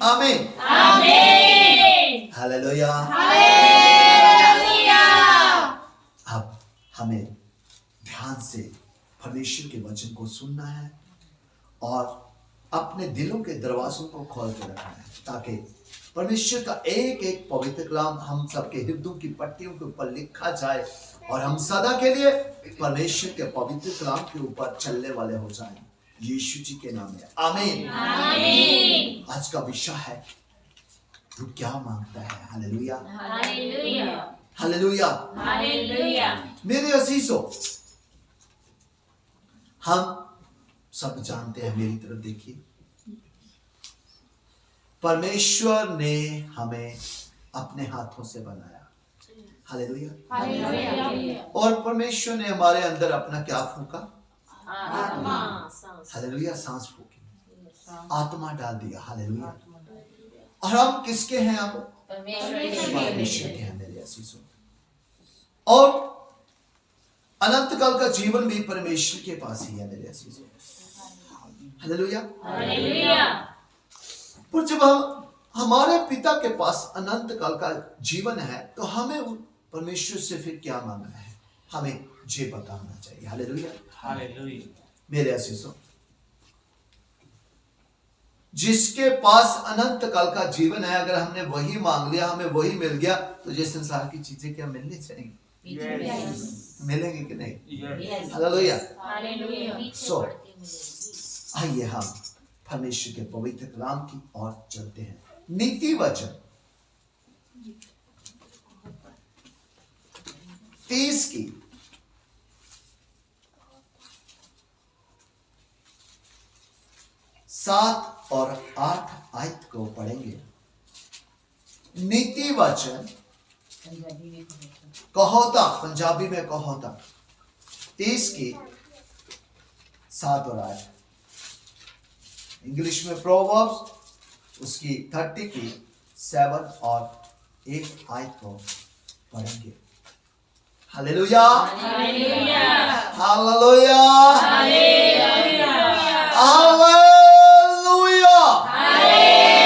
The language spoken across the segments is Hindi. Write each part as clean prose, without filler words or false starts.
आमीन आमीन। हालेलुया। हालेलुया। अब हमें ध्यान से परमेश्वर के वचन को सुनना है और अपने दिलों के दरवाजों को खोल के रखना है, ताकि परमेश्वर का एक एक पवित्र कलाम हम सबके हृदयों की पट्टियों के ऊपर लिखा जाए और हम सदा के लिए परमेश्वर के पवित्र कलाम के ऊपर चलने वाले हो जाएं, यीशु जी के नाम में आमीन। आमीन। आज का विषय है, तू क्या मांगता है। Hallelujah hallelujah. हालेलुया। हालेलुया। मेरे अजीजों, हम सब जानते हैं, मेरी तरफ देखिए, परमेश्वर ने हमें अपने हाथों से बनाया। हालेलुया। हालेलुया। और परमेश्वर ने हमारे अंदर अपना क्या फूंका? आत्मा। हालेलुया। सांस फूकी, आत्मा डाल दिया। हालेलुया। और हम किसके हैं? अब परमेश्वर के हैं मेरे अजीजों। और अनंत काल का जीवन भी परमेश्वर के पास ही है मेरे अजीजों। हालेलुया। हालेलुया। पर जब हमारे पिता के पास अनंत काल का जीवन है, तो हमें परमेश्वर से फिर क्या मांगना है? हमें ये पता होना चाहिए। हालेलुया। हालेलुया। मेरे अजीजों, जिसके पास अनंत काल का जीवन है, अगर हमने वही मांग लिया, हमें वही मिल गया, तो ये संसार की चीजें क्या मिलनी चाहिए? मिलेंगी कि नहीं? हालेलुया। हालेलुया। सो आइए हम परमेश्वर के पवित्र कलाम की ओर चलते हैं। नीति वचन 30 की 7 और 8 आयत को पढ़ेंगे। नीति वचन कहोता, पंजाबी में कहोता, 30 की 7 और 8। इंग्लिश में प्रोवर्ब्स उसकी 30 की 7 और 1 आयत को पढ़ेंगे। Hallelujah. Hallelujah. Hallelujah. Hallelujah. Hallelujah.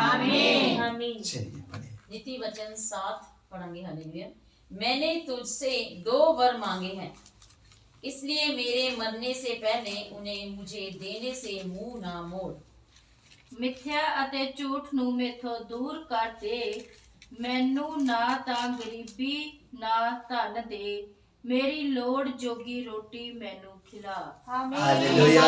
आमीन। आमीन। चलिए पढ़े। नीति वचन 7 पढ़ेंगे। हालेलुया। मैंने तुझसे 2 वर मांगे हैं, इसलिए मेरे मरने से पहले उन्हें मुझे देने से मुंह ना मोड़। ਮਿੱਥਿਆ ਅਤੇ ਝੂਠ ਨੂੰ ਮੇਥੋਂ ਦੂਰ ਕਰ ਦੇ, ਮੈਨੂੰ ਨਾ ਤਾਂ ਗਰੀਬੀ ਨਾ ਧਨ ਦੇ, ਮੇਰੀ ਲੋੜ ਜੋਗੀ ਰੋਟੀ ਮੈਨੂੰ ਖਿਲਾ। ਹਾਲੇਲੂਇਆ।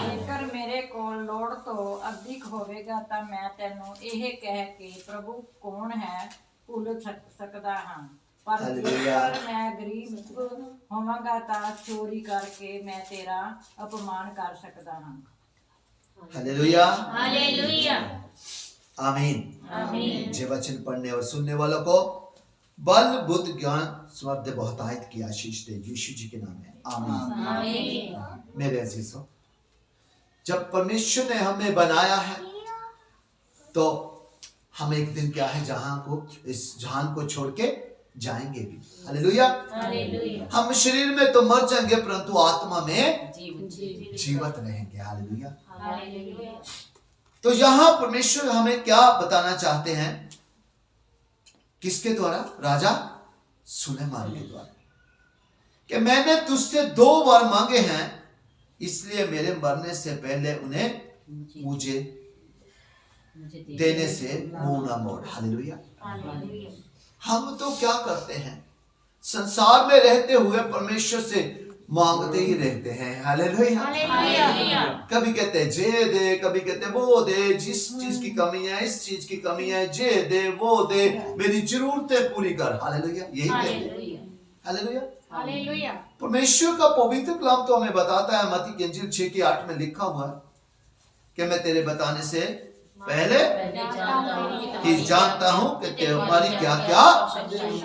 ਜੇਕਰ ਮੇਰੇ ਕੋਲ ਲੋੜ ਤੋਂ ਅਧਿਕ ਹੋਵੇਗਾ ਤਾਂ ਮੈਂ ਤੈਨੂੰ ਇਹ ਕਹਿ ਕੇ ਪ੍ਰਭੂ ਕੌਣ ਹੈ ਭੁੱਲ ਸਕਦਾ ਹਾਂ, ਪਰ ਜੇਕਰ ਮੈਂ ਗਰੀਬ ਹੋਵਾਂਗਾ ਤਾਂ ਚੋਰੀ ਕਰਕੇ ਮੈਂ ਤੇਰਾ ਅਪਮਾਨ ਕਰ ਸਕਦਾ ਹਾਂ। हालेलुया। हालेलुया। आमीन। आमीन। जे वचन पढ़ने और सुनने वालों को बल बुद्ध ज्ञान समर्थ बहुतायत की आशीष दे, यीशु जी के नाम में आमीन। आमीन। मेरे अजीजों, जब परमेश्वर ने हमें बनाया है, तो हम एक दिन क्या है, जहां को, इस जहान को छोड़ के जाएंगे भी। हालेलुया। हालेलुया। हम शरीर में तो मर जाएंगे, परंतु आत्मा में जीवन जीवित रहेंगे। हालेलुया। हालेलुया। तो यहां परमेश्वर हमें क्या बताना चाहते हैं? किसके द्वारा? राजा सुलेमान के द्वारा, कि मैंने तुझसे 2 वर मांगे हैं, इसलिए मेरे मरने से पहले उन्हें मुझे देने से मुंह ना मोड़। हालेलुया। हालेलुया। हम तो क्या करते हैं, संसार में रहते हुए परमेश्वर से मांगते ही रहते हैं। हालेलुया। हालेलुया। कभी कहते हैं जे दे, कभी कहते हैं वो दे, जिस चीज की कमी है, इस चीज की कमी है, जे दे वो दे, मेरी जरूरतें पूरी कर। हालेलुया। यही कहते हैं। हालेलुया। हालेलुया। हालेलुया। परमेश्वर का पवित्र कलाम तो हमें बताता है, मत्ती की इंजील 6 की 8 में लिखा हुआ है कि मैं तेरे बताने से पहले जानता हूं कि तुम्हारी क्या क्या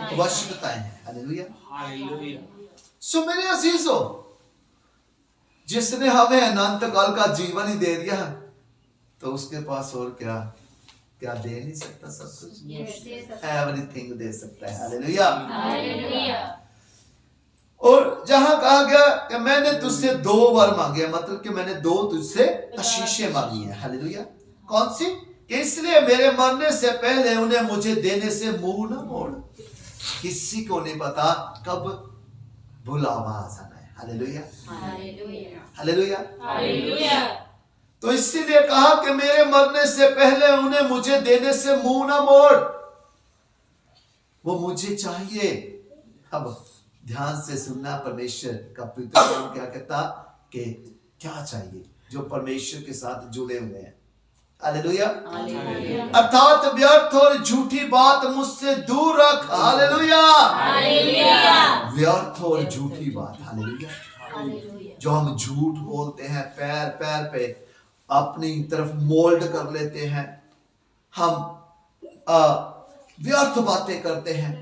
आवश्यकताएं हैं। हालेलुया। हालेलुया। सो मेरे अजीजों, जिसने हमें अनंत काल का जीवन ही दे दिया, तो उसके पास और क्या क्या दे नहीं सकता? सब कुछ, एवरीथिंग दे सकता है। हालेलुया। हालेलुया। और जहां कहा गया कि मैंने तुझसे 2 वर मांगे, मतलब कि मैंने 2 तुझसे आशीषें मांगी है। हालेलुया। कौन सी? कि इसलिए मेरे मरने से पहले उन्हें मुझे देने से मुंह न मोड़। किसी को नहीं पता कब बुलावा आ जाना है। Hallelujah, hallelujah, hallelujah. तो इसीलिए कहा कि मेरे मरने से पहले उन्हें मुझे देने से मुंह न मोड़। वो मुझे चाहिए। अब ध्यान से सुनना, परमेश्वर का पवित्र कलाम क्या कहता कि क्या चाहिए जो परमेश्वर के साथ जुड़े हुए हैं। हालेलुया। अर्थात व्यर्थ और झूठी बात मुझसे दूर रख। हालेलुया, व्यर्थ और झूठी बात। हालेलुया। जो हम झूठ बोलते हैं, पैर पैर पे अपनी तरफ मोल्ड कर लेते हैं, हम व्यर्थ बातें करते हैं,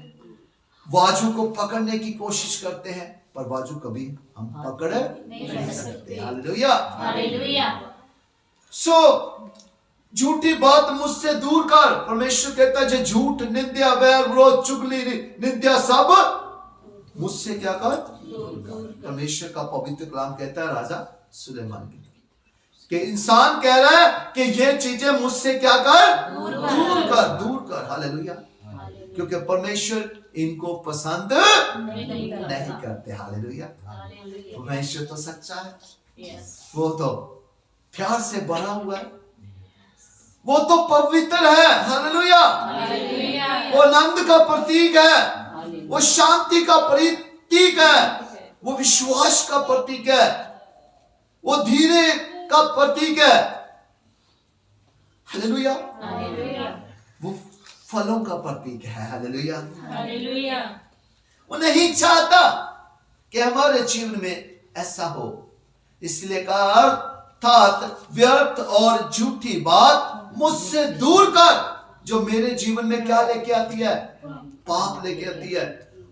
बाजू को पकड़ने की कोशिश करते हैं, पर बाजू कभी हम पकड़ नहीं सकते। हालेलुया। सो झूठी बात मुझसे दूर कर। परमेश्वर कहता है, जो झूठ, निंदा, वैर, विरोध, चुगली, निंदा सब मुझसे क्या कर? परमेश्वर का पवित्र कलाम कहता है राजा सुलेमान की कि इंसान कह रहा है कि ये चीजें मुझसे क्या कर? दूर कर। हालेलुया। क्योंकि परमेश्वर इनको पसंद नहीं करते। हालेलुया। परमेश्वर तो सच्चा है, वो तो प्यार से भरा हुआ है, वो तो पवित्र है। हालेलुया। वो आनंद का प्रतीक है, वो शांति का प्रतीक है, वो विश्वास का प्रतीक है, वो धीरे का प्रतीक है। हालेलुया। वो फलों का प्रतीक है। हालेलुया। वो नहीं चाहता कि हमारे जीवन में ऐसा हो, इसलिए कहा अर्थात व्यर्थ और झूठी बात मुझसे दूर कर, जो मेरे जीवन में क्या लेके आती है? पाप लेके आती है,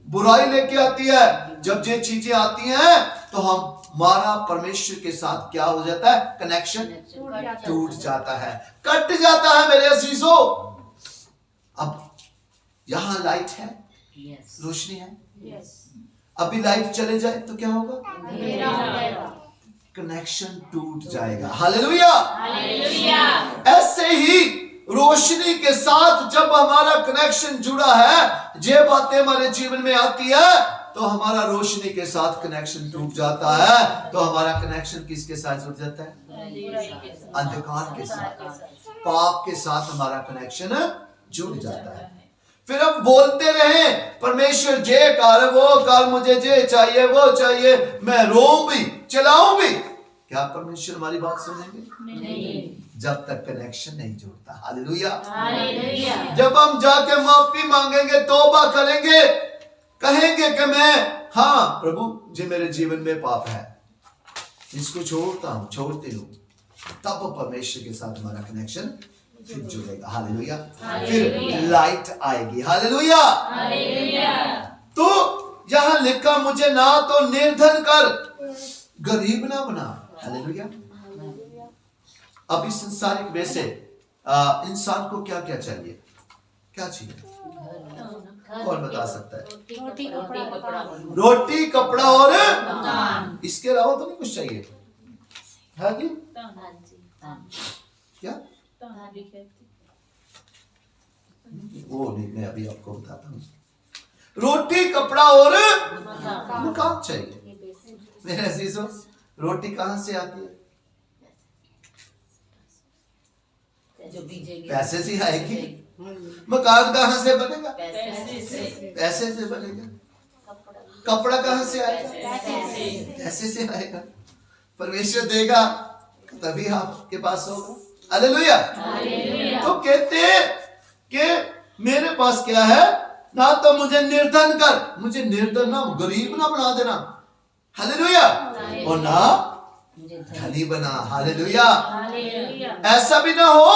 बुराई लेके आती है। जब ये चीजें आती हैं तो हमारा परमेश्वर के साथ क्या हो जाता है? कनेक्शन टूट जाता है, कट जाता है मेरे अजीजों। अब यहां लाइट है, रोशनी है, अभी लाइट चले जाए तो क्या होगा? कनेक्शन टूट जाएगा। हालेलुया। ऐसे ही रोशनी के साथ जब हमारा कनेक्शन जुड़ा है, ये बातें हमारे जीवन में आती है तो हमारा रोशनी के साथ कनेक्शन टूट जाता है। तो हमारा कनेक्शन किसके साथ जुड़ जाता है? अंधकार के साथ, पाप के साथ हमारा कनेक्शन जुड़ जाता है। फिर हम बोलते रहे परमेश्वर जे कर, वो कर, मुझे जे चाहिए वो चाहिए, मैं रोऊं भी चिल्लाऊं भी, क्या परमेश्वर हमारी बात सुनेंगे? नहीं, जब तक कनेक्शन नहीं जुड़ता। हालेलुया। जब हम जाके माफी मांगेंगे, तौबा करेंगे, कहेंगे कि मैं हाँ प्रभु जी मेरे जीवन में पाप है, इसको छोड़ता हूं, छोड़ती हूं, तब परमेश्वर के साथ हमारा कनेक्शन फिर जुड़ेगा। हालेलुया। फिर लाइट आएगी। हालेलुया। तो यहां लिखा, मुझे ना तो निर्धन कर, गरीब ना बना। हालेलुया। अब इस संसारिक में से इंसान को क्या क्या चाहिए? क्या चाहिए? कौन बता सकता है? रोटी, कपड़ा और इसके अलावा तो नहीं कुछ चाहिए? हाँ जी, क्या? वो नहीं, मैं अभी आपको बताता हूँ। रोटी, कपड़ा और मकान चाहिए। मेरे अजीजों, रोटी कहां से आती है? पैसे से आएगी। मकान कहां से बनेगा? पैसे से बनेगा। कपड़ा कहां से आएगा? पैसे से आएगा। परमेश्वर देगा तभी आपके पास होगा। हालेलुया। तो कहते कि मेरे पास क्या है? ना तो मुझे निर्धन कर, मुझे निर्धन ना, गरीब ना बना देना। हालेलुया। और ना धनी बना। हालेलुया। ऐसा भी ना हो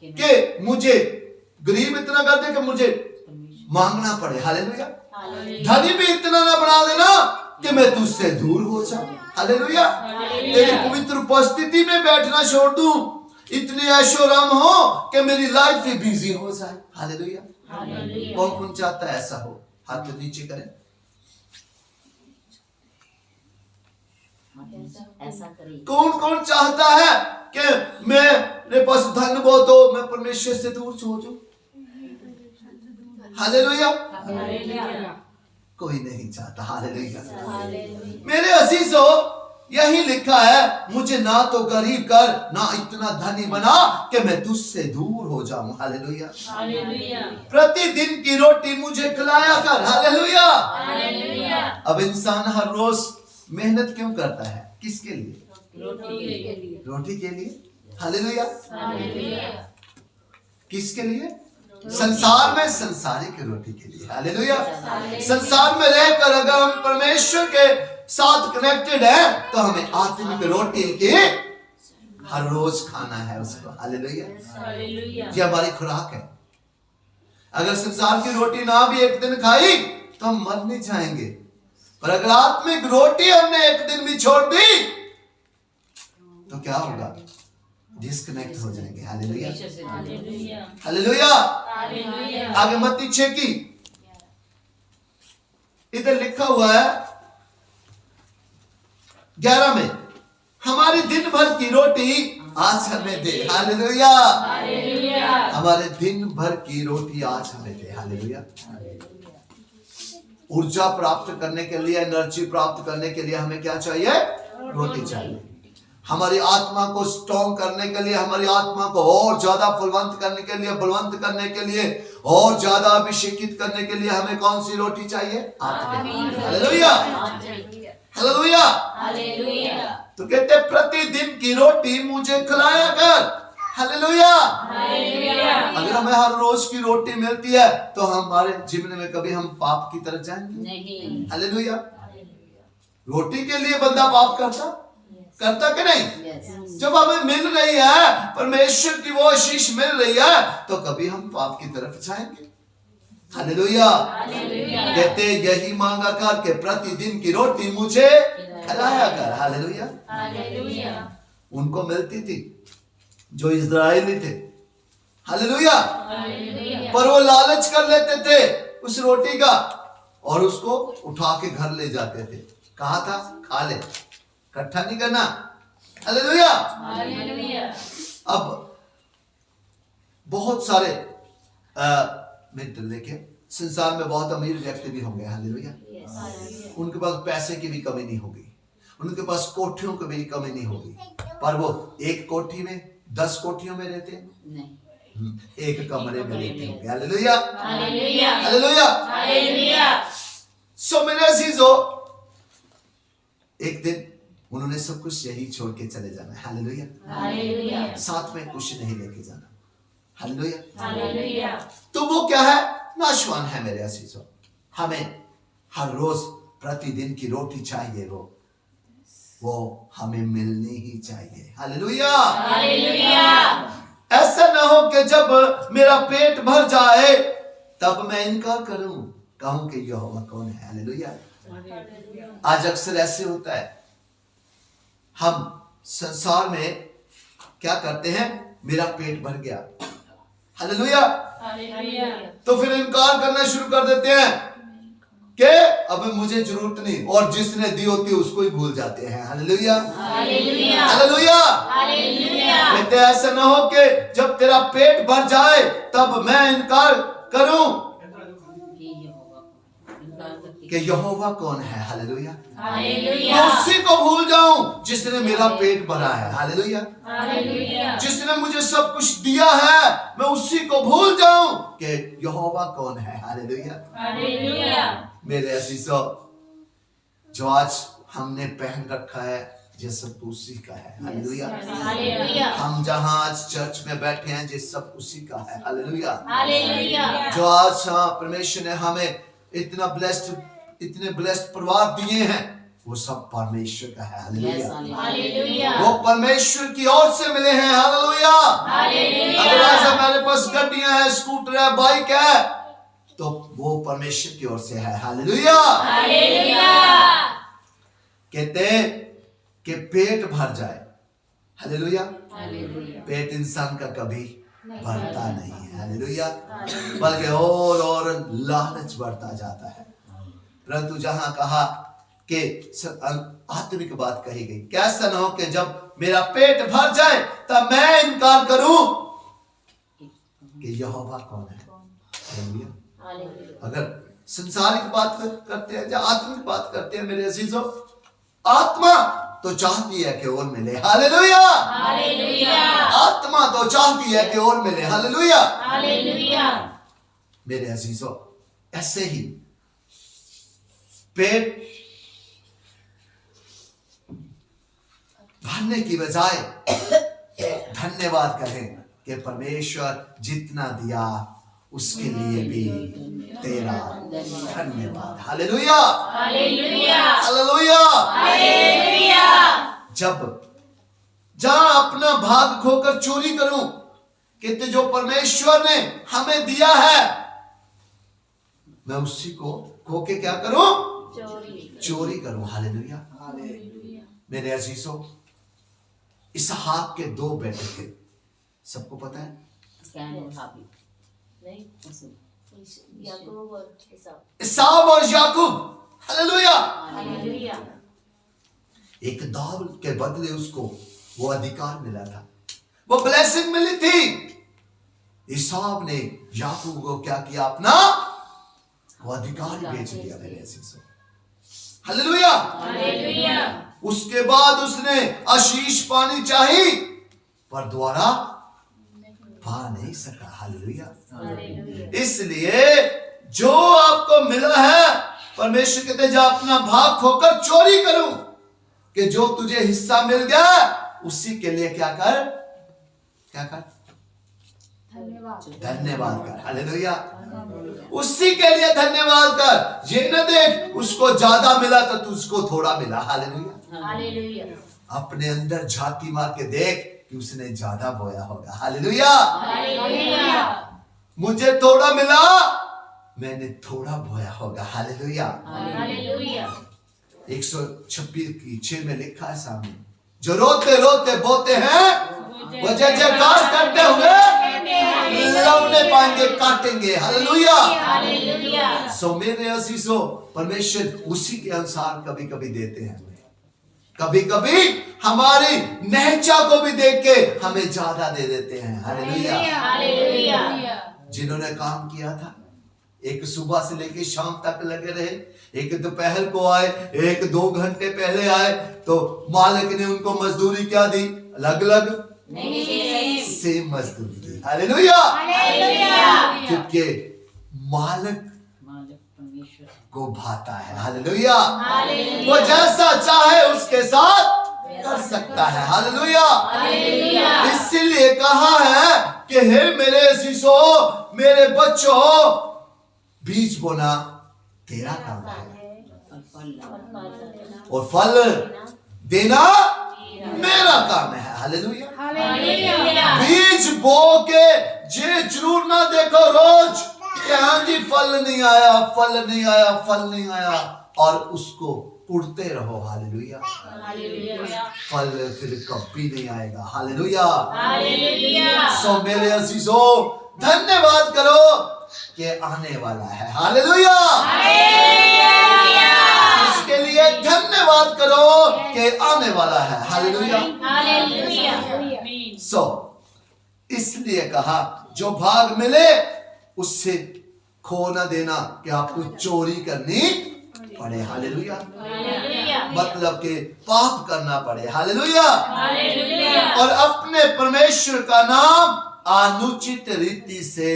कि मुझे गरीब इतना कर दे कि मुझे मांगना पड़े। हालेलुया। धनी भी इतना ना बना देना कि मैं तुझसे दूर हो जाऊं। हालेलुया। तेरी पवित्र उपस्थिति में बैठना छोड़ दूं, इतनी ऐशोराम हो कि मेरी लाइफ भी बिजी हो जाए। हालेलुया। कौन कौन चाहता है ऐसा हो? हाथ नीचे करें। ऐसा करिए। कौन कौन चाहता है कि मेरे पास धन बहुत हो, मैं परमेश्वर से दूर हो जाऊं? हालेलुया। कोई नहीं चाहता। हालेलुया। मेरे अजीजों, यही लिखा है, मुझे ना तो गरीब कर, ना इतना धनी बना कि मैं तुझसे दूर हो जाऊं। हालेलुया। प्रतिदिन की रोटी मुझे खिलाया कर। हालेलुया। अब इंसान हर रोज मेहनत क्यों करता है? किसके लिए? रोटी के लिए। हालेलुया। किसके लिए? संसार में संसारिक रोटी के लिए। हालेलुया। संसार में रहकर अगर हम परमेश्वर के साथ कनेक्टेड है तो हमें आत्मिक रोटी की हर रोज खाना है उसको। हालेलुया। ये हमारी खुराक है। अगर संसार की रोटी ना भी एक दिन खाई तो हम मर नहीं जाएंगे, पर अगर आत्मिक रोटी हमने एक दिन भी छोड़ दी तो क्या होगा? डिस्कनेक्ट हो जाएंगे। हालेलुया। हालेलुया। आगे मत्ती 6 की इधर लिखा हुआ है 11 में, हमारे दिन भर की रोटी आज हमें दे। हालेलुया। हमारे दिन भर की रोटी आज हमें दे। हालेलुया। ऊर्जा प्राप्त करने के लिए, एनर्जी प्राप्त करने के लिए हमें क्या चाहिए? रोटी चाहिए। हमारी आत्मा को स्ट्रॉन्ग करने के लिए, हमारी आत्मा को और ज्यादा फलवंत करने के लिए, बलवंत करने के लिए, और ज्यादा अभिषेकित करने के लिए हमें कौन सी रोटी चाहिए? हालेलुया। हालेलुया। तो कहते प्रतिदिन की रोटी मुझे खिलाया कर। हालेलुया। अगर हमें हर रोज की रोटी मिलती है तो हमारे जीवन में कभी हम पाप की तरफ जाएंगे नहीं। हालेलुया। रोटी के लिए बंदा पाप करता कि नहीं? जब हमें मिल रही है परमेश्वर की वो आशीष मिल रही है तो कभी हम पाप की तरफ जाएंगे? हालेलुया। कहते यही मांगा कर के प्रतिदिन की रोटी मुझे खिलाया कर। हालेलुया। उनको मिलती थी जो इज़राइली थे। हालेलुया। पर वो लालच कर लेते थे उस रोटी का और उसको उठा के घर ले जाते थे। कहा था खा ले, इकट्ठा नहीं करना। हालेलुया। अब बहुत सारे मित्र देखिए, संसार में बहुत अमीर व्यक्ति भी होंगे। हालेलुया। उनके पास पैसे की भी कमी नहीं होगी, उनके पास कोठियों की भी कमी नहीं होगी, पर वो एक कोठी में 10 कोठियों में रहते नहीं, एक कमरे में रहते होंगे। हालेलुया। हालेलुया। सो मेरे अजीजों, एक दिन उन्होंने सब कुछ यही छोड़ के चले जाना है। हालेलुया। साथ में कुछ नहीं लेके जाना। हालेलुया। तो वो क्या है? नाशवान है मेरे अजीजों। हमें हर रोज प्रतिदिन की रोटी चाहिए, वो हमें मिलनी ही चाहिए। हालेलुया। ऐसा ना हो कि जब मेरा पेट भर जाए तब मैं इनकार करूं, कहूं कि यहोवा कौन है। हालेलुया। आज अक्सर ऐसे होता है, हम संसार में क्या करते हैं? मेरा पेट भर गया। हालेलुया। तो फिर इनकार करना शुरू कर देते हैं कि अब मुझे जरूरत नहीं, और जिसने दी होती है उसको ही भूल जाते हैं। हालेलुया। हालेलुया। कहते ऐसा ना हो कि जब तेरा पेट भर जाए तब मैं इनकार करूं कि यहोवा कौन है। हालेलुया। मैं उसी को भूल जाऊं जिसने मेरा पेट भरा है। हालेलुया। जिसने मुझे सब कुछ दिया है, मैं उसी को भूल जाऊं कि यहोवा कौन है। हालेलुया। मेरे अजीजों, जो आज हमने पहन रखा है ये सब उसी का है। हालेलुया। हम जहां आज चर्च में बैठे हैं ये सब उसी का है। हालेलुया। जो आज परमेश्वर ने हमें इतने ब्लेस्ड परिवार दिए हैं, वो सब परमेश्वर का है। हालेलुया। वो परमेश्वर की ओर से मिले हैं। हालेलुया। अगर आज हमारे पास गाड़ियां हैं, स्कूटर है, बाइक है, तो वो परमेश्वर की ओर से है। हालेलुया। कहते हैं कि पेट भर जाए। हालेलुया। पेट इंसान का कभी भरता नहीं है। हालेलुया। बल्कि और लालच बढ़ता जाता है। परंतु जहां कहा कि आत्मिक बात कही गई, कैसा न हो कि जब मेरा पेट भर जाए तब मैं इनकार करूं कि यहोवा कौन है। अगर संसारिक बात करते हैं या आत्मिक बात करते हैं मेरे अजीजों, आत्मा तो चाहती है कि और मिले, हालेलुया। आत्मा तो चाहती है कि और मिले, हालेलुया। मेरे अजीजों, ऐसे ही पेट भरने की बजाय धन्यवाद करें कि परमेश्वर जितना दिया उसके लिए भी तेरा धन्यवाद, हालेलुया। हालेलुया। जब जहां अपना भाग खोकर चोरी करूं, कि जो परमेश्वर ने हमें दिया है मैं उसी को खो के क्या करूं, चोरी करूं, हालेलुया। मेरे अजीजों, इसहाक के 2 बेटे थे, सबको पता है, इसाव और याकूब, हालेलुया। एक दाऊद के बदले उसको वो अधिकार मिला था, वो ब्लेसिंग मिली थी। इसाव ने याकूब को क्या किया, अपना वो अधिकार बेच दिया मेरे अजीजों, हालेलुया। उसके बाद उसने आशीष पानी चाही पर द्वारा पा नहीं सका, हालेलुया। इसलिए जो आपको मिला है, परमेश्वर कहते जा अपना भाग खोकर चोरी करूं, कि जो तुझे हिस्सा मिल गया उसी के लिए क्या कर, धन्यवाद कर, हालेलुया। उसी के लिए धन्यवाद कर। ये न देख उसको ज्यादा मिला तो तुझको थोड़ा मिला, हालेलुया। अपने अंदर झांकी मार के देख कि उसने ज्यादा बोया होगा, हालेलुया। मुझे थोड़ा मिला, मैंने थोड़ा बोया होगा, हालेलुया। 126:6 में लिखा है सामने, जो रोते रोते बोते हैं वो जय जयकार करते हुए लौने पाएंगे, काटेंगे, हालेलुया। सो मेरे अजीजों, परमेश्वर उसी के अनुसार कभी कभी देते हैं, कभी कभी हमारी नहचा को भी देख के हमें ज्यादा दे देते हैं, हालेलुया। जिन्होंने काम किया था, एक सुबह से लेके शाम तक लगे रहे, एक दोपहर को आए, एक 2 घंटे पहले आए, तो मालिक ने उनको मजदूरी क्या दी, अलग अलग सेम मजदूरी दी, हालेलुया। क्योंकि मालिक को भाता है, हालेलुया। वो जैसा चाहे उसके साथ कर सकता है, हालेलुया। इसीलिए कहा है कि हे मेरे अजीजों, मेरे बच्चों, बीज बोना तेरा काम है और फल देना मेरा काम है, हालेलुया। बीज बो के ये जरूर ना देखो रोज कि हाँ जी फल नहीं आया, फल नहीं आया, फल नहीं आया, और उसको उड़ते रहो, हालेलुया। फल फिर कभी नहीं आएगा, हालेलुया। सो मेरे अजीजों, धन्यवाद करो कि आने वाला है, हालेलुया। इसके लिए धन्यवाद करो कि आने वाला है, हालेलुया। सो इसलिए कहा जो भाग मिले उससे खो न देना कि आपको चोरी करनी पड़े, हालेलुया। मतलब कि पाप करना पड़े, हालेलुया। और अपने परमेश्वर का नाम अनुचित रीति से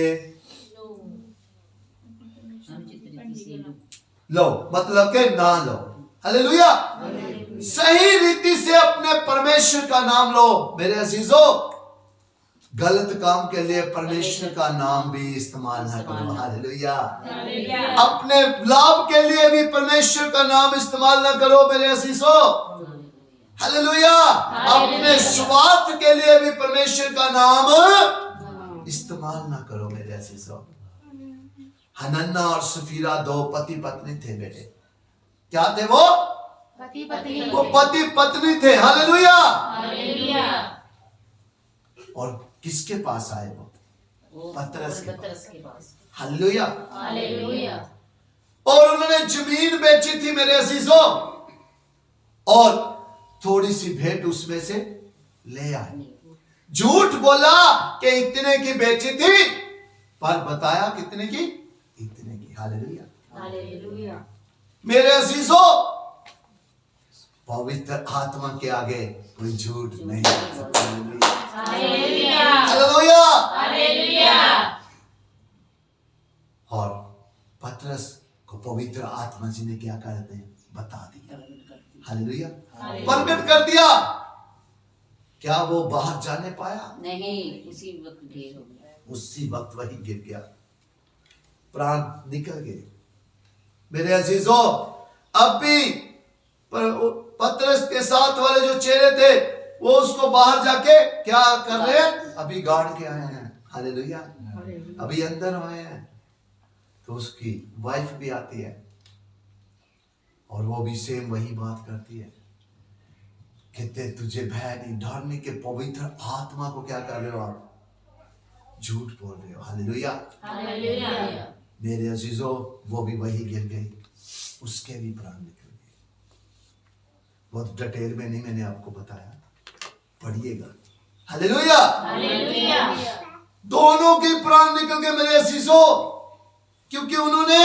लो, मतलब के ना लो, हालेलुया। सही रीति से अपने परमेश्वर का नाम लो मेरे अजीजों। गलत काम के लिए परमेश्वर का नाम भी इस्तेमाल न करो, हालेलुया। अपने लाभ के लिए भी परमेश्वर का नाम इस्तेमाल न करो मेरे अजीजों, हालेलुया। अपने स्वार्थ के लिए भी परमेश्वर का नाम इस्तेमाल न करो मेरे अजीजों। हनन्ना और सफीरा 2 पति पत्नी थे बेटे। क्या थे वो? वो पति पत्नी थे, हालेलुया। और किसके पास आए वो? पतरस के पास, हालेलुया। और उन्होंने जमीन बेची थी मेरे अजीजों। और थोड़ी सी भेंट उसमें से ले आए। झूठ बोला कि इतने की बेची थी, पर बताया कितने की? इतने की। हालेलुया। हालेलुया। मेरे अजीजों, पवित्र आत्मा के आगे कोई झूठ नहीं बोल सकता। हालेलुया। हालेलुया। हालेलुया। और पतरस को पवित्र आत्मा जी ने क्या करते हैं? बता दिया। हालेलुया। प्रकट कर दिया। क्या वो बाहर जाने पाया? नहीं, उसी वक्त ढेर हो गया। उसी वक्त वही गिर गया, प्राण निकल गए। मेरे अजीजों, अब भी पतरस के साथ वाले जो चेहरे थे वो उसको बाहर जाके क्या कर रहे हैं? अभी गाड़ के आए हैं। हालेलुया। अभी अंदर आए हैं। तो उसकी वाइफ भी आती है और वो भी सेम वही बात करती है। कहते तुझे भय नहीं, डरने के पवित्र आत्मा को क्या कर रहे हो आप? झूठ बोल रहे हो। हालेलुया। हालेलुया। मेरे अजीजों, वो भी वही गिर गई, उसके भी प्राण निकल गए। बहुत डिटेल में नहीं मैंने आपको बताया, पढ़िएगा। हालेलुया। हालेलुया। दोनों के प्राण निकल गए मेरे अजीजों, क्योंकि उन्होंने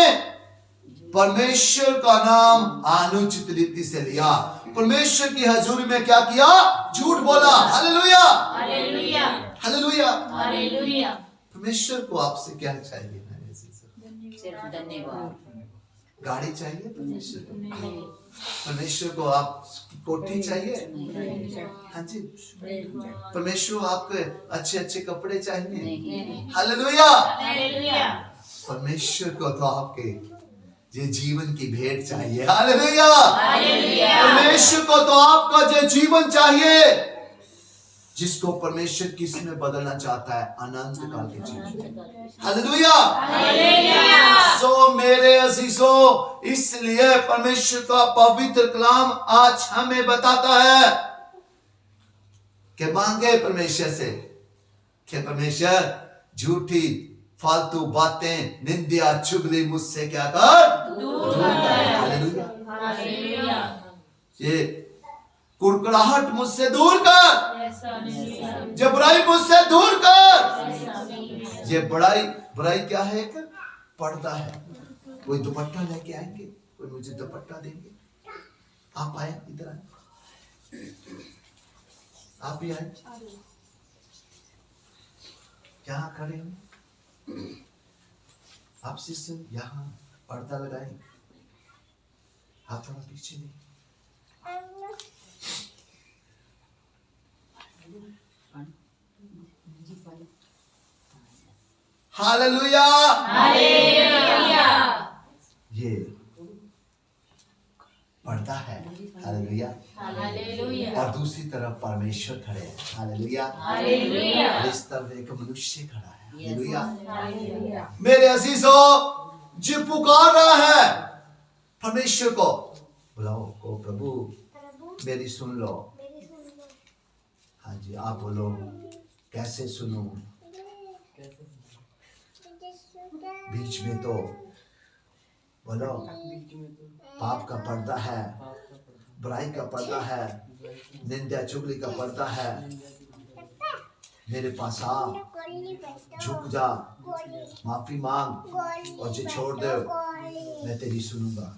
परमेश्वर का नाम अनुचित रीति से लिया। परमेश्वर की हजूरी में क्या किया? झूठ बोला। हालेलुया। हालेलुया। हालेलुया। हालेलुया। परमेश्वर को आपसे क्या चाहिए मेरे अजीजों? सिर्फ धन्यवाद। गाड़ी चाहिए परमेश्वर को? परमेश्वर को आप कोठी चाहिए? हाँ जी। परमेश्वर को आपके अच्छे अच्छे कपड़े चाहिए? नहीं। हालेलुया। हालेलुया। परमेश्वर को तो आपके ये जीवन की भेंट चाहिए। हालेलुया। हालेलुया। परमेश्वर को तो आपका जो जीवन चाहिए, जिसको परमेश्वर किस में बदलना चाहता है? अनंत काल के जीवन। हालेलुया। हालेलुया। सो मेरे अजीजों, इसलिए परमेश्वर का पवित्र कलाम आज हमें बताता है कि मांगे परमेश्वर से कि परमेश्वर झूठी फालतू बातें, निंदा चुगली मुझसे क्या कर? दूर कर। हालेलुया। हालेलुया। ये कुड़कुड़ाहट मुझसे दूर कर, ये बुराई मुझसे दूर कर। ये बुराई क्या है? एक पर्दा है। कोई दुपट्टा लेके आएंगे, कोई मुझे दुपट्टा देंगे। आप आए, इधर आए, आप भी आए। यहाँ खड़े हो आप, सिस्टर यहाँ पर्दा लगाएंगे। आप थोड़ा पीछे नहीं। हालेलुया। हालेलुया। ये पर्दा है। हालेलुया। हालेलुया। और दूसरी तरफ परमेश्वर खड़े हैं। हालेलुया। हालेलुया। और इस तरफ एक मनुष्य खड़ा है। हालेलुया। हालेलुया। मेरे अजीजों, जो पुकार रहा है परमेश्वर को, बुलाओ को प्रभु मेरी सुन लो। हाँ जी, आप बोलो कैसे सुनूं? बीच में तो बोलो पाप का पर्दा है, बुराई का पर्दा है, निंदा चुगली का पर्दा है। मेरे पास आ, झुक जा, माफी मांग और जो छोड़ दे, मैं तेरी सुनूंगा।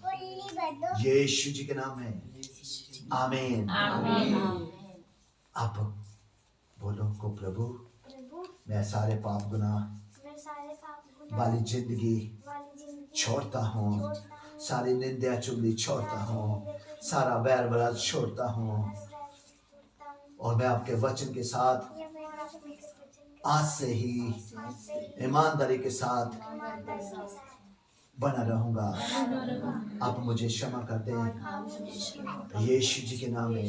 यीशु जी के नाम में आमीन। अब बोलो को प्रभु मैं सारे पाप गुनाह वाली जिंदगी छोड़ता हूँ, सारी निंदा चुगली छोड़ता हूँ, सारा बैर बरात छोड़ता हूँ, और मैं आपके वचन के साथ आज से ही ईमानदारी के साथ बना रहूंगा। आप मुझे क्षमा कर दें यीशु जी के नाम में,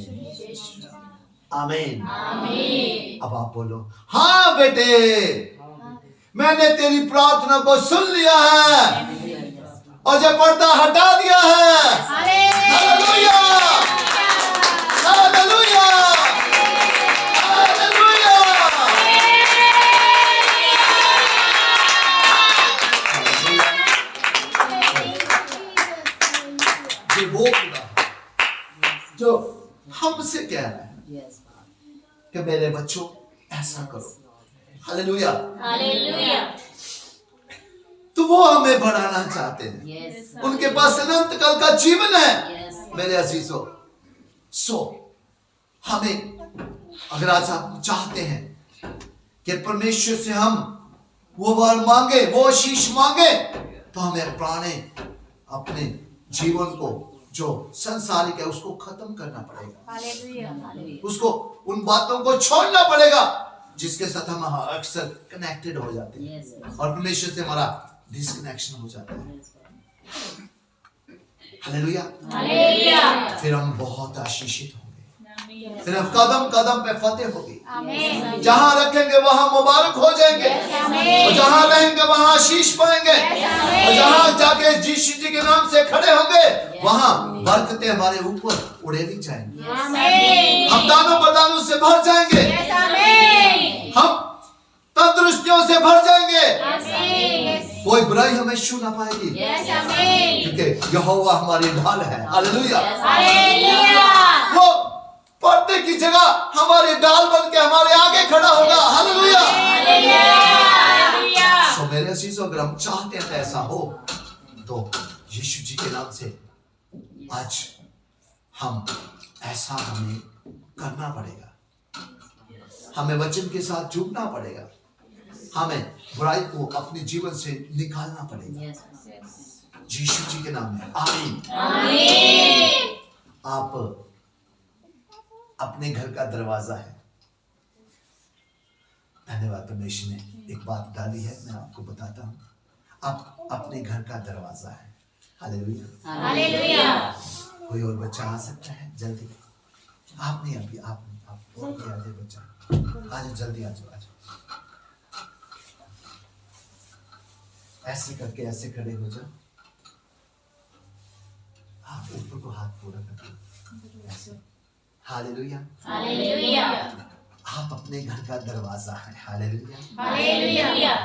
आमीन। अब आप बोलो हाँ बेटे, मैंने तेरी प्रार्थना को सुन लिया है और जो पर्दा हटा दिया है। Hallelujah, hallelujah, hallelujah. ये वो खुदा जो कि मेरे बच्चों ऐसा करो। हालेलुया। हालेलुया। तो वो हमें बढ़ाना चाहते हैं। यस उनके पास अनंत काल का जीवन है यस मेरे अजीजों। सो हमें, अगर आज आप चाहते हैं कि परमेश्वर से हम वो वर मांगे, वो आशीष मांगे, तो हमें पुराने अपने जीवन को जो संसारिक है उसको खत्म करना पड़ेगा। हालेलुया। उसको, उन बातों को छोड़ना पड़ेगा जिसके साथ हम अक्सर कनेक्टेड हो जाते हैं यस और परमेश्वर से हमारा डिस्कनेक्शन हो जाता है। हालेलुया। हालेलुया। फिर हम बहुत आशीषित होंगे, फिर हम कदम कदम पे फतेह होगी। आमीन। जहां रखेंगे वहां मुबारक हो जाएंगे, और जहां रहेंगे वहां आशीष पाएंगे, और जहां जाके यीशु जी के नाम से खड़े होंगे वहां बरकतें हमारे ऊपर उड़ेली जाएंगी। आमीन। हम दानों बरदानों से भर जाएंगे, आमीन। हम तंदुरुस्तियों से भर जाएंगे, आमीन। कोई बुराई हमें छू ना पाएगी, यस आमीन। क्योंकि यहोवा हमारी ढाल है। हालेलुया। हालेलुया। वो पर्दे की जगह हमारे डाल बन के हमारे आगे खड़ा होगा। हालेलुया। हालेलुया। सो मेरे अजीजों, अगर हम चाहते हैं ऐसा हो तो यीशु जी के नाम से आज हम ऐसा हमें करना पड़ेगा। हमें वचन के साथ जुड़ना पड़ेगा, हमें बुराई को अपने जीवन से निकालना पड़ेगा। यीशु जी के नाम में आमीन। आमीन। आप अपने घर का दरवाजा है। धन्यवाद, परमेश्वर ने एक बात डाली है, मैं आपको बताता हूँ। आप अपने घर का दरवाजा है। हालेलुया। हालेलुया। कोई और बच्चा आ सकता है जल्दी? आप नहीं, अभी आप बहुत ही आगे बच्चा, आज जल्दी आ जाओ, आ जाओ। ऐसे करके ऐसे खड़े हो जाओ, आप ऊपर को हाथ पूरा कर ऐसे। हालेलुया। हालेलुया। आप अपने घर का दरवाजा है। हालेलुया। हालेलुया।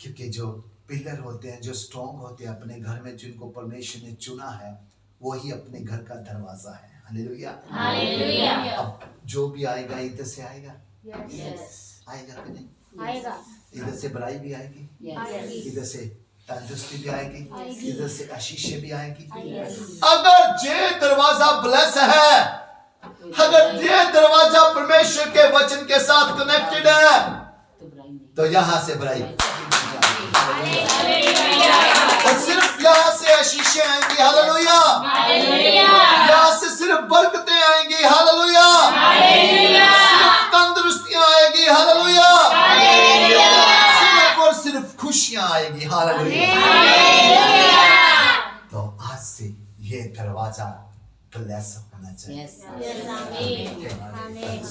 क्योंकि जो पिलर होते हैं, जो स्ट्रॉन्ग होते हैं अपने घर में, जिनको परमेश्वर ने चुना है, वही अपने घर का दरवाजा है। हालेलुया। हालेलुया। अब जो भी आएगा इधर से आएगा, यस। आएगा कि नहीं? आएगा। इधर से बुराई भी आएगी, आएगी। इधर से तंदुरुस्ती भी आएगी, आएगी। इधर से आशीष भी आएगी। आएगी। अगर ये दरवाजा ब्लेस है, अगर ये दरवाजा परमेश्वर के वचन के साथ कनेक्टेड है, तो यहाँ से बुराई, और सिर्फ यहाँ से आशीषें आएंगी। हालेलुया। हालेलुया। यहाँ से सिर्फ बरकतें आएंगी। हालेलुया। हालेलुया। सिर्फ तंदुरुस्तियां आएगी। हालेलुया। हालेलुया। सिर्फ और सिर्फ खुशियां आएगी। हालेलुया। हालेलुया। तो आज से ये दरवाजा ब्लेस होना चाहिए। यस आमीन। आमीन।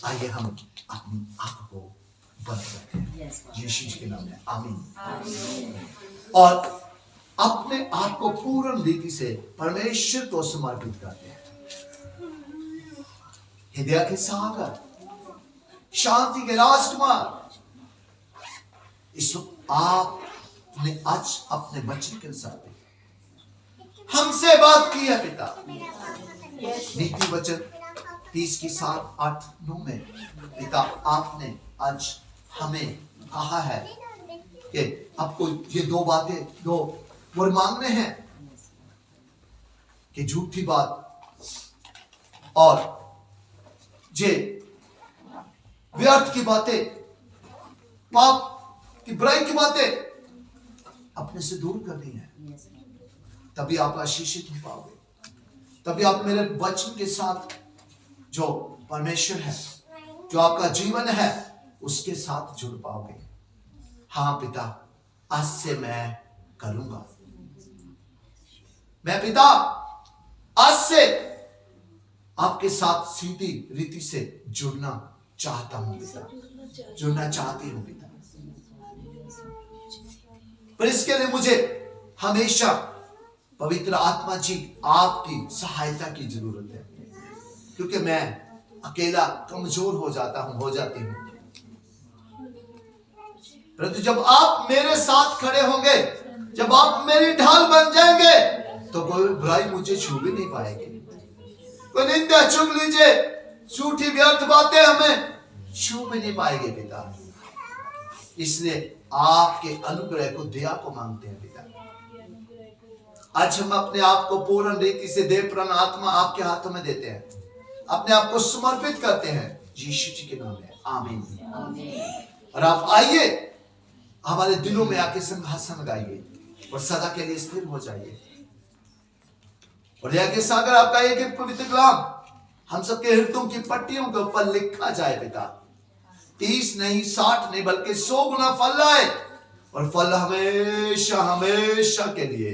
आइए हम अपनी आंख को बंद करते हैं यीशु जी के नाम में। आमीन। और अपने आप को पूर्ण रीति से परमेश्वर को समर्पित करते हैं। हृदय के सागर, शांति के राजकुमार, इस आपने आज अपने बच्चे के साथ हमसे बात की है पिता। नीति वचन 30 की 7, 8, 9 में पिता आपने आज हमें कहा है कि आपको ये दो बातें, दो वर मांगने हैं कि झूठी बात और ये व्यर्थ की बातें, पाप की बुराई की बातें अपने से दूर करनी है। तभी आप आशीषित हो पाओगे, तभी आप मेरे वचन के साथ जो परमेश्वर है, जो आपका जीवन है, उसके साथ जुड़ पाओगे। हाँ पिता, आज से मैं करूंगा। मैं पिता आज से आपके साथ सीधी रीति से जुड़ना चाहता हूं पिता, जुड़ना चाहती हूं पिता। पर इसके लिए मुझे हमेशा पवित्र आत्मा जी आपकी सहायता की जरूरत है, क्योंकि मैं अकेला कमजोर हो जाती हूं। परंतु जब आप मेरे साथ खड़े होंगे, जब आप मेरी ढाल बन जाएंगे, तो कोई बुराई मुझे छू भी नहीं पाएगी। कोई निंदा चुग लीजिए, झूठी व्यर्थ बातें हमें छू भी नहीं पाएंगे पिता। इसलिए आपके अनुग्रह को, दया को मांगते हैं पिता। आज हम अपने आप को पूर्ण रीति से देह प्राण आत्मा आपके हाथों में देते हैं, अपने आप को समर्पित करते हैं यीशु जी के नाम में। आमीन। और आप आइए, हमारे दिलों में आके सिंहासन लगाइए और सदा के लिए स्थिर हो जाइए। और यह कि सागर आपका एक पवित्र कलाम हम सबके हृदयों की पट्टियों के ऊपर लिखा जाए पिता। 30 नहीं, 60 नहीं, बल्कि 100 गुना फल लाए, और फल हमेशा हमेशा के लिए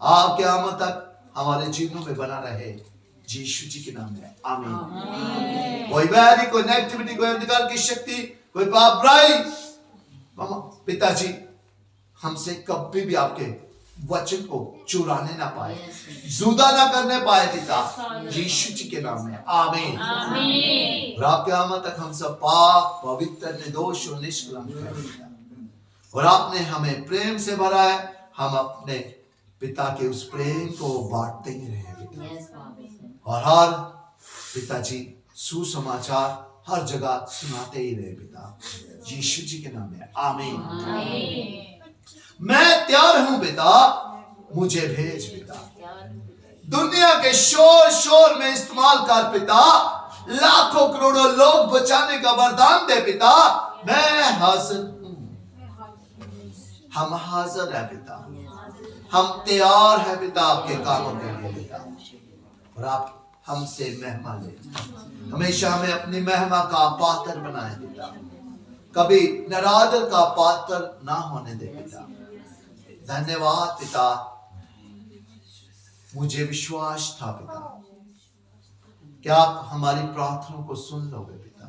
आपके आमद तक हमारे जीवनों में बना रहे यीशु जी के नाम में। आमीन। कोई बैरी, कोई नेगेटिविटी, कोई अंधकार की शक्ति, कोई पाप बुराई पिताजी हमसे कभी भी आपके वचन को चुराने ना पाए, जुदा ना करने पाए पिता, यीशु जी के नाम में। आमीन। और आपके आमद तक हम सब पाक, पवित्र, निर्दोष और निष्कलंक हैं। और आपने हमें प्रेम से भरा है, हम अपने पिता के उस प्रेम को बांटते ही रहे पिता। और हर पिताजी सुसमाचार हर जगह सुनाते ही रहे पिता, यीशु जी के नाम में। आमीन। मैं तैयार हूं पिता, मुझे भेज पिता। दुनिया के शोर शोर में इस्तेमाल कर पिता, लाखों करोड़ों लोग बचाने का वरदान दे पिता। मैं हाजिर हूं, हम हाजिर है पिता, हम तैयार है पिता आपके कामों के लिए पिता। और आप हमसे महिमा ले, हमेशा हमें अपनी महिमा का पात्र बनाए पिता, कभी नरादर का पात्र ना होने दे पिता। धन्यवाद पिता, मुझे विश्वास था पिता कि आप हमारी प्रार्थनाओं को सुन लोगे पिता,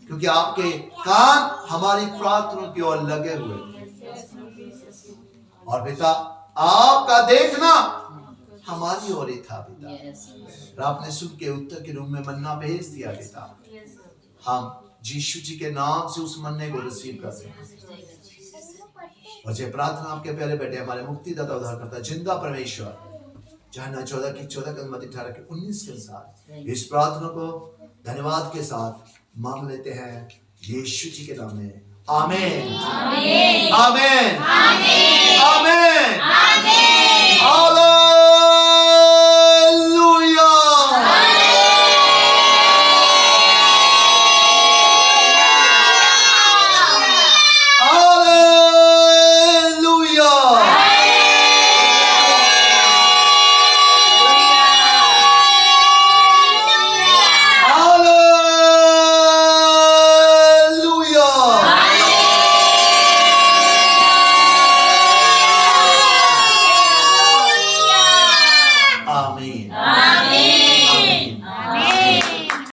क्योंकि आपके कान हमारी प्रार्थनाओं की ओर लगे हुए। और पिता आपका देखना हमारी ओर ही था पिता, और आपने सुन के उत्तर के रूप में मन्ना भेज दिया पिता। हम यीशु जी के नाम से उस मन्ने को रिसीव करते हैं। और ये प्रार्थना आपके प्यारे बेटे हमारे मुक्तिदाता उद्धारकर्ता जिंदा परमेश्वर यूहन्ना 14 की 14 के 18 के 19 के साथ इस प्रार्थना को धन्यवाद के साथ मांग लेते हैं यीशु जी के नाम में। आमीन। आमीन। आमीन। आमीन। आमीन। हालेलुया। आमीन।